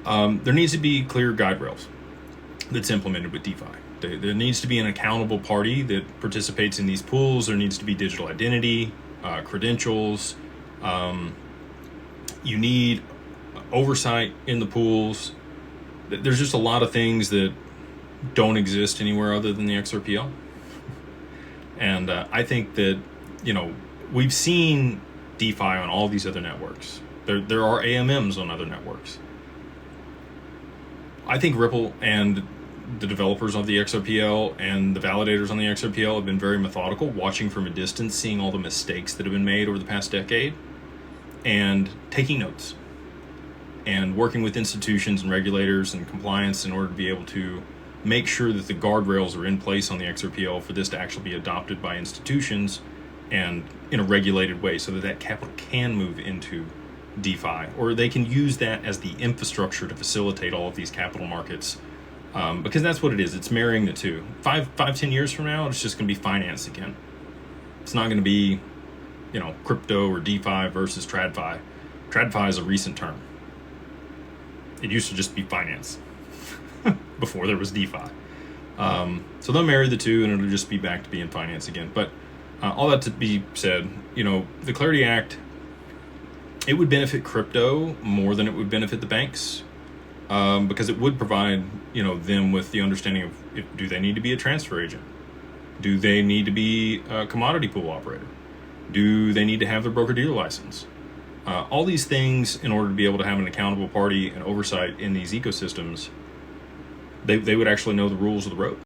There needs to be clear guardrails that's implemented with DeFi. There needs to be an accountable party that participates in these pools. There needs to be digital identity, credentials. You need oversight in the pools. There's just a lot of things that don't exist anywhere other than the XRPL. And I think that, we've seen DeFi on all these other networks. There are AMMs on other networks. I think Ripple and the developers of the XRPL and the validators on the XRPL have been very methodical, watching from a distance, seeing all the mistakes that have been made over the past decade, and taking notes, and working with institutions and regulators and compliance in order to be able to make sure that the guardrails are in place on the XRPL for this to actually be adopted by institutions and in a regulated way, so that that capital can move into DeFi, or they can use that as the infrastructure to facilitate all of these capital markets, because that's what it is. It's marrying the two. 10 years from now, it's just going to be finance again. It's not going to be, crypto or DeFi versus TradFi. TradFi is a recent term. It used to just be finance before there was DeFi. So they'll marry the two, and it'll just be back to being finance again. But all that to be said, the Clarity Act, it would benefit crypto more than it would benefit the banks, because it would provide, them with the understanding of, do they need to be a transfer agent? Do they need to be a commodity pool operator? Do they need to have their broker-dealer license? All these things, in order to be able to have an accountable party and oversight in these ecosystems, they would actually know the rules of the road.